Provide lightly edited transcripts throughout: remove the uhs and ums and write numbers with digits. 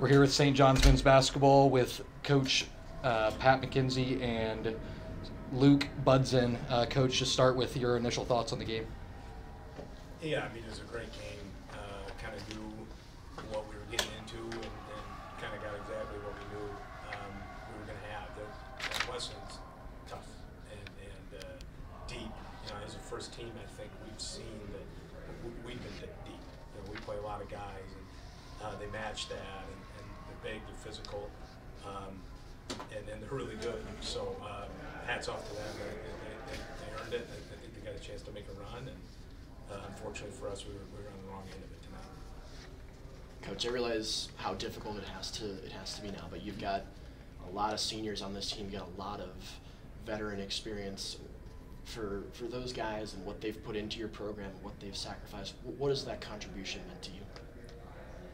We're here with St. John's men's basketball with Coach Pat McKenzie and Luke Budson. Coach, to start with your initial thoughts on the game. Yeah, I mean, it was a great game. Kind of knew what we were getting into and kind of got exactly what we knew we were going to have. That Wesleyan's tough and deep. You know, as a first team, I think we've seen that we've been deep. You know, we play a lot of guys, and they match that, and they're big, they're physical, and they're really good. So hats off to them. They earned it. I think they got a chance to make a run, and unfortunately for us, we were on the wrong end of it tonight. Coach, I realize how difficult it has to be now, but you've got a lot of seniors on this team. You've got a lot of veteran experience. For those guys and what they've put into your program and what they've sacrificed, what has that contribution meant to you?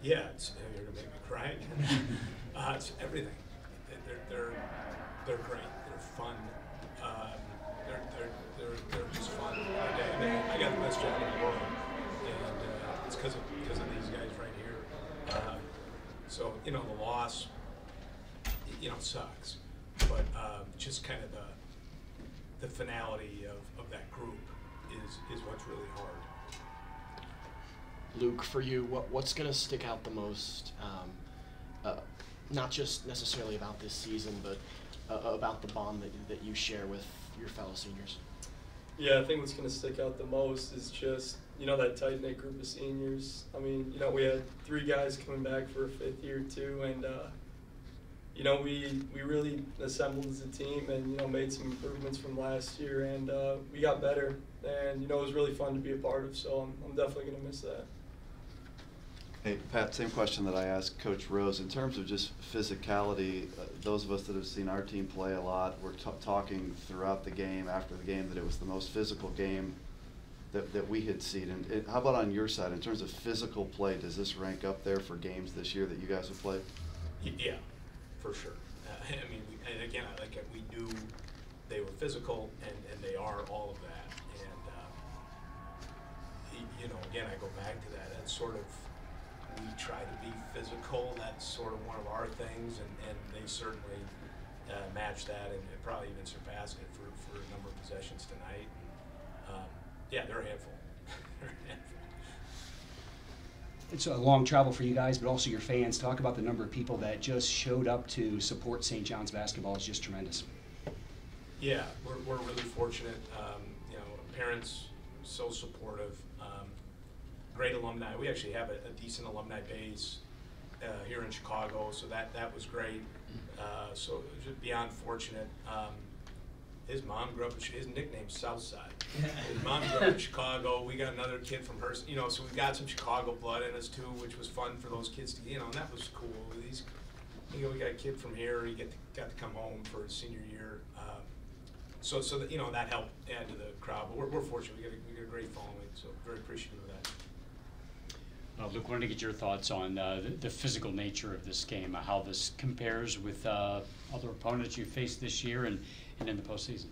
Yeah, you're gonna make me cry again. It's everything. They're great. They're fun. They're just fun. I got the best job in the world, and it's because of these guys right here. So you know, the loss, you know, sucks, but just kind of the finality of that group is what's really hard. Luke, for you, what's going to stick out the most, not just necessarily about this season, but about the bond that you share with your fellow seniors? Yeah, I think what's going to stick out the most is just, you know, that tight-knit group of seniors. I mean, you know, we had 3 guys coming back for a 5th year too, and you know, we really assembled as a team and, you know, made some improvements from last year, and we got better, and, you know, it was really fun to be a part of, so I'm definitely going to miss that. Hey, Pat, same question that I asked Coach Rose. In terms of just physicality, those of us that have seen our team play a lot, were talking throughout the game, after the game, that it was the most physical game that we had seen. And how about on your side, in terms of physical play, does this rank up there for games this year that you guys have played? Yeah, for sure. I mean, and again, we knew they were physical, and they are all of that. And you know, again, I go back to that. That's sort of, we try to be physical. That's sort of one of our things, and they certainly matched that and probably even surpassed it for a number of possessions tonight. And, yeah, they're a handful. They're a handful. It's a long travel for you guys, but also your fans. Talk about the number of people that just showed up to support St. John's basketball. Is just tremendous. Yeah, we're really fortunate. You know, parents so supportive. Great alumni. We actually have a decent alumni base here in Chicago, so that was great. So just beyond fortunate. His mom grew up. His nickname's Southside. His mom grew up in Chicago. We got another kid from her. You know, so we've got some Chicago blood in us too, which was fun for those kids to. You know, and that was cool. You know, we got a kid from here. He got to come home for his senior year. So that, you know, that helped add to the crowd. But we're fortunate. We got a great following. So very appreciative of that. Luke, wanted to get your thoughts on the physical nature of this game, how this compares with other opponents you faced this year and in the postseason.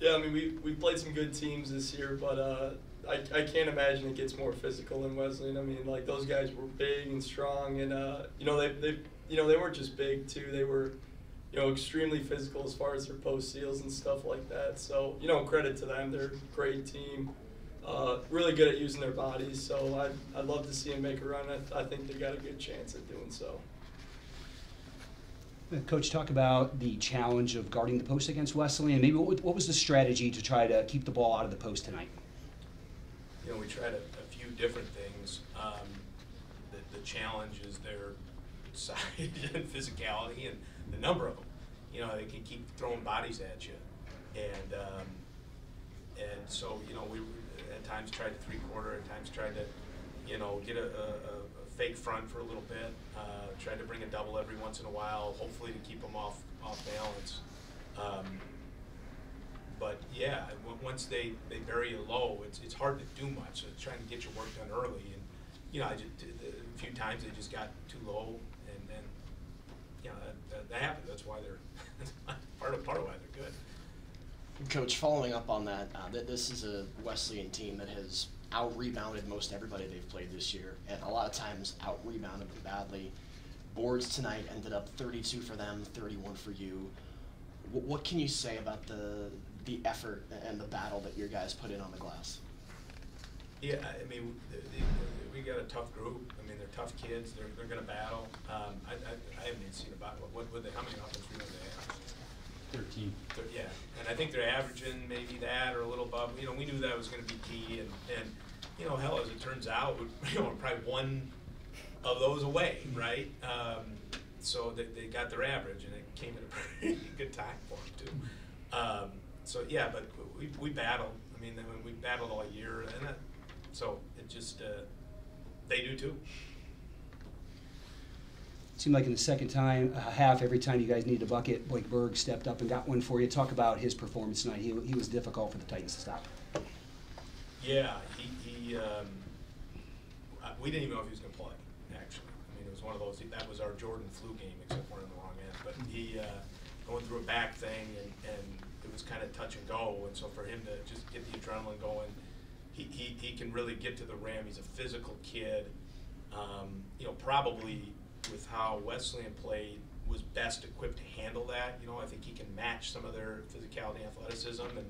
Yeah, I mean, we played some good teams this year, but I can't imagine it gets more physical than Wesleyan. I mean, like, those guys were big and strong, and you know, they weren't just big too. They were, you know, extremely physical as far as their post seals and stuff like that. So, you know, credit to them. They're a great team. Really good at using their bodies, so I'd love to see them make a run. I think they got a good chance at doing so. Coach, talk about the challenge of guarding the post against Wesleyan. Maybe what was the strategy to try to keep the ball out of the post tonight? You know, we tried a few different things. The challenge is their size and physicality and the number of them. You know, they can keep throwing bodies at you, and so, you know, we at times tried to three-quarter, at times tried to, you know, get a fake front for a little bit, tried to bring a double every once in a while, hopefully to keep them off balance. But yeah, once they bury you low, it's hard to do much. So trying to get your work done early, and you know, a few times they just got too low, and you know, that happens. That's why they're part of why they're good. Coach, following up on that, this is a Wesleyan team that has out-rebounded most everybody they've played this year, and a lot of times out-rebounded them badly. boards tonight ended up 32 for them, 31 for you. What can you say about the effort and the battle that your guys put in on the glass? Yeah, I mean, we got a tough group. I mean, they're tough kids. They're going to battle. I haven't even seen about how many offense rebounds they have. 13. Yeah, and I think they're averaging maybe that or a little above. You know, we knew that was going to be key, and you know, hell, as it turns out, you know, probably one of those away, right? So they got their average, and it came at a pretty good time for them too. So yeah, but we battled. I mean, we battled all year, and so it just they do too. It seemed like in the second half, every time you guys needed a bucket, Blake Berg stepped up and got one for you. Talk about his performance tonight. He was difficult for the Titans to stop. Yeah, we didn't even know if he was going to play, actually. I mean, it was one of those, that was our Jordan flu game, except we're on the wrong end. But he going through a back thing, and it was kind of touch and go. And so for him to just get the adrenaline going, he can really get to the rim. He's a physical kid. You know, probably with how Wesleyan played, was best equipped to handle that. You know, I think he can match some of their physicality and athleticism, and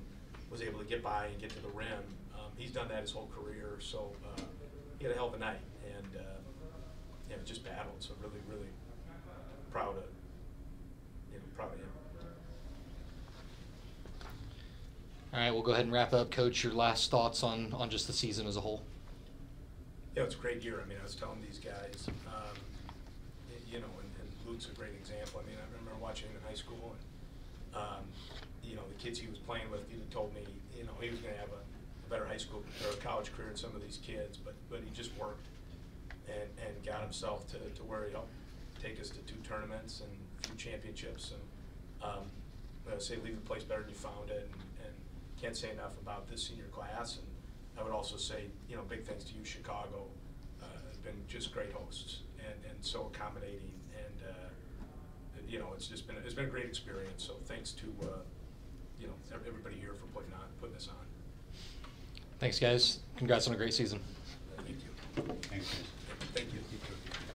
was able to get by and get to the rim. He's done that his whole career, so he had a hell of a night, and you know, just battled. So really, really proud of him. All right, we'll go ahead and wrap up. Coach, your last thoughts on just the season as a whole? Yeah, it's a great year. I mean, I was telling these guys, you know, and Luke's a great example. I mean, I remember watching him in high school, and you know, the kids he was playing with, he'd have told me, you know, he was going to have a better high school or a college career than some of these kids, but he just worked and got himself to where he helped take us to 2 tournaments and a few championships. And I would say leave the place better than you found it, and can't say enough about this senior class. And I would also say, you know, big thanks to you, Chicago. Have been just great hosts and so accommodating, and you know, it's been a great experience. So thanks to you know, everybody here for putting this on. Thanks, guys. Congrats on a great season. Thank you. Thanks, guys. Thank you.